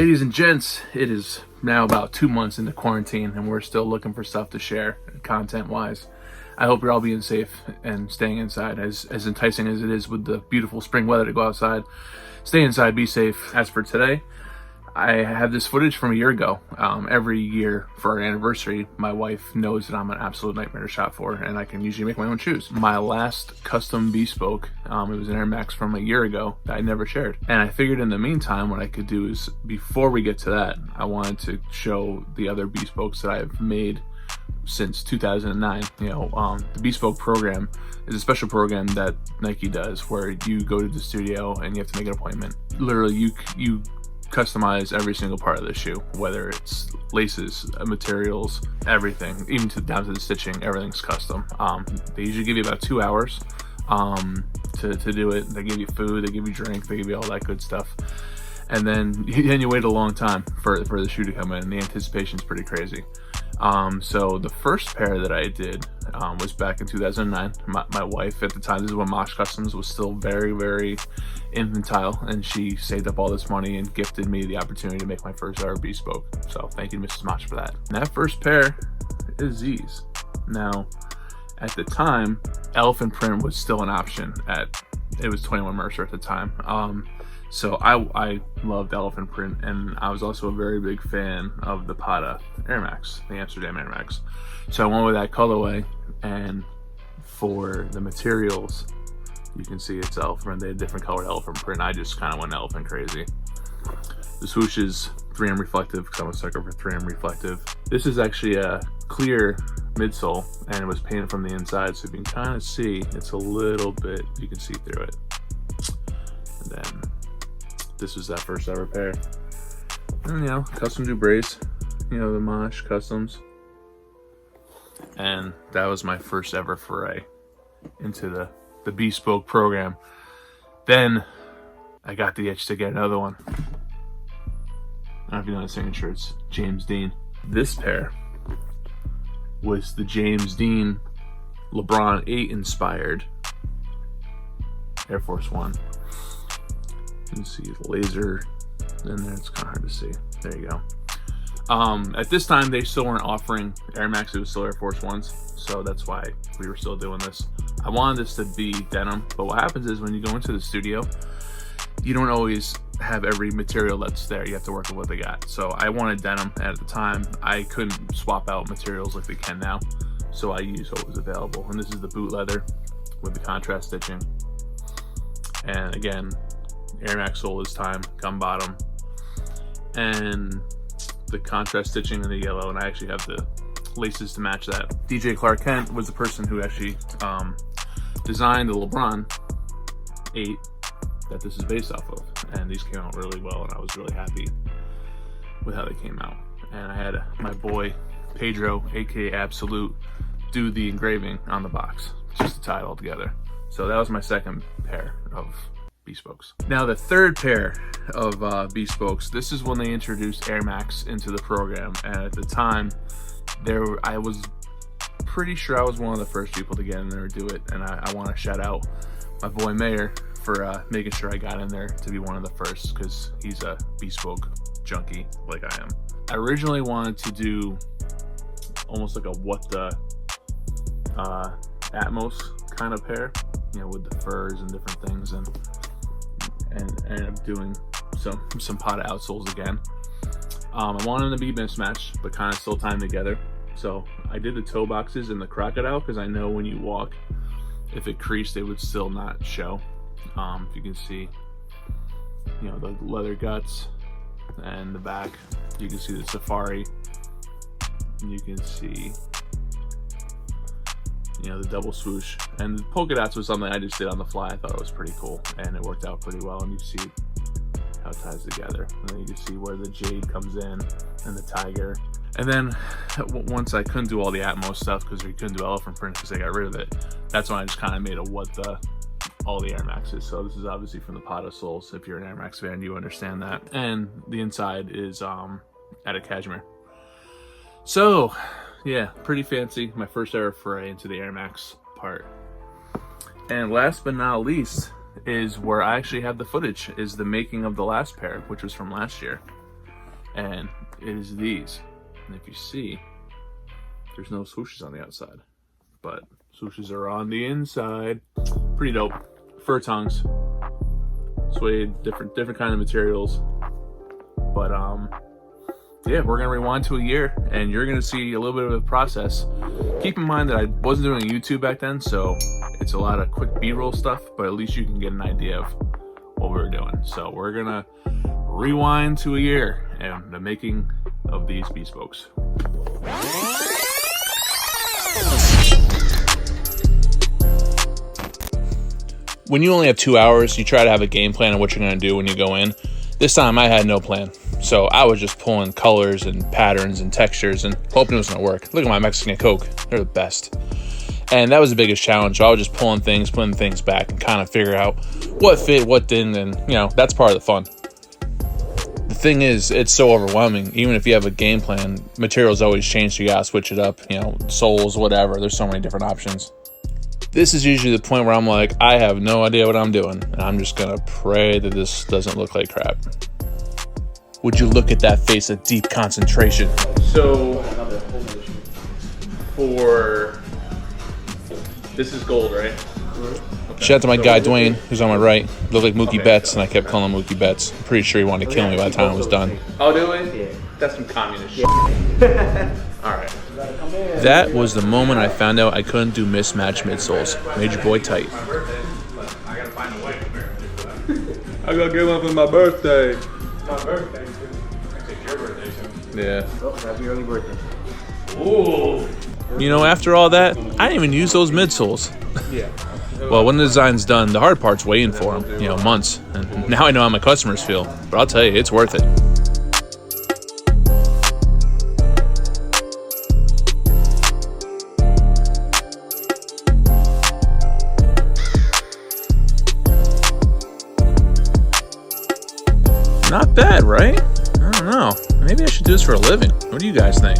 Ladies and gents, it is now about 2 months into quarantine and we're still looking for stuff to share content wise. I hope you're all being safe and staying inside. As enticing as it is with the beautiful spring weather to go outside, stay inside, be safe. As for today, I have this footage from a year ago. Every year for our anniversary, my wife knows that I'm an absolute nightmare to shop for, and I can usually make my own shoes. My last custom Bespoke, it was an Air Max from a year ago that I never shared. And I figured in the meantime, what I could do is, before we get to that, I wanted to show the other Bespokes that I've made since 2009. The Bespoke program is a special program that Nike does where you go to the studio and you have to make an appointment. Literally, you customize every single part of the shoe, whether it's laces, materials, everything, even down to the stitching. Everything's custom. They usually give you about 2 hours to do it. They give you food, they give you drink, they give you all that good stuff, and then you wait a long time for the shoe to come in. The anticipation's pretty crazy. So the first pair that I did was back in 2009. My wife at the time, this is when Max Customs was still very, very infantile, and she saved up all this money and gifted me the opportunity to make my first ever Bespoke. So thank you, Mrs. Max, for that. And that first pair is these. Now, at the time, elephant print was still an option. It was 21 Mercer at the time. So I loved elephant print, and I was also a very big fan of the Pata Air Max, the Amsterdam Air Max. So I went with that colorway, and for the materials, you can see it's elephant. They had different colored elephant print. I just kind of went elephant crazy. The swoosh is 3M reflective because I'm a sucker for 3M reflective. This is actually a clear midsole, and it was painted from the inside, so you can kind of see it's a little bit, you can see through it. And then this was that first ever pair. And custom Dubrays, the Mosh Customs. And that was my first ever foray into the Bespoke program. Then I got the itch to get another one. I don't know if you know the signature, it's James Dean. This pair was the James Dean LeBron 8 inspired Air Force One. You can see the laser in there, it's kind of hard to see. There you go. At this time, they still weren't offering Air Max, it was still Air Force Ones, so that's why we were still doing this. I wanted this to be denim, but what happens is when you go into the studio, you don't always have every material that's there. You have to work with what they got. So I wanted denim, and at the time, I couldn't swap out materials like they can now, so I used what was available. And this is the boot leather with the contrast stitching. And again, Air Max sole this time, gum bottom, and the contrast stitching in the yellow, and I actually have the laces to match that. DJ Clark Kent was the person who actually designed the LeBron 8 that this is based off of, and these came out really well, and I was really happy with how they came out. And I had my boy Pedro, aka Absolute, do the engraving on the box just to tie it all together. So that was my second pair of Bespokes. Now the third pair of Bespokes, this is when they introduced Air Max into the program, and at the time I was pretty sure I was one of the first people to get in there and do it, and I want to shout out my boy Mayor for making sure I got in there to be one of the first, because he's a Bespoke junkie like I am. I originally wanted to do almost like a what the Atmos kind of pair, with the furs and different things, and ended up doing some Pata outsoles again. I wanted them to be mismatched, but kind of still tied together. So I did the toe boxes and the crocodile because I know when you walk, if it creased, it would still not show. You can see, the leather guts and the back. You can see the safari. And you can see, the double swoosh. And the polka dots was something I just did on the fly. I thought it was pretty cool, and it worked out pretty well. And you see how it ties together. And then you can see where the jade comes in and the tiger. And then once I couldn't do all the Atmos stuff because we couldn't do elephant print because they got rid of it, that's when I just kind of made all the Air Maxes. So this is obviously from the Pata soles. If you're an Air Max fan, you understand that. And the inside is out of cashmere. So yeah, pretty fancy. My first ever foray into the Air Max part. And last but not least is where I actually have the footage, is the making of the last pair, which was from last year. and it is these. And if you see, there's no swooshes on the outside, but swooshes are on the inside. Pretty dope. Fur tongues, suede, different kind of materials. But yeah, we're gonna rewind to a year, and you're gonna see a little bit of a process. Keep in mind that I wasn't doing YouTube back then, so it's a lot of quick B-roll stuff, but at least you can get an idea of what we were doing. So we're gonna rewind to a year and the making of these Bespokes. When you only have 2 hours, you try to have a game plan of what you're gonna do when you go in. This time I had no plan. So I was just pulling colors and patterns and textures and hoping it was gonna work. Look at my Mexican Coke, they're the best. And that was the biggest challenge. So I was just putting things back and kind of figure out what fit, what didn't, and you know, that's part of the fun. The thing is, it's so overwhelming. Even if you have a game plan, materials always change, so you gotta switch it up, you know, soles, whatever. There's so many different options. This is usually the point where I'm like, I have no idea what I'm doing, and I'm just gonna pray that this doesn't look like crap. Would you look at that face of deep concentration? So, this is gold, right? Okay. Shout out to my guy Dwayne, who's on my right. Looked like Mookie Betts, and I kept calling him Mookie Betts. I'm pretty sure he wanted to kill me by the time it was done. Oh, do we? Yeah. That's some communist shit. All right. That was the moment I found out I couldn't do mismatched midsoles. Made your boy tight. I gotta find a way. I gotta get one for my birthday. My birthday, too. It's your birthday, too. Yeah. Oh, happy early birthday. Ooh. You know, after all that, I didn't even use those midsoles. Yeah. Well, when the design's done, the hard part's waiting for them, you know, months. And now I know how my customers feel. But I'll tell you, it's worth it. Not bad, right? I don't know. Maybe I should do this for a living. What do you guys think?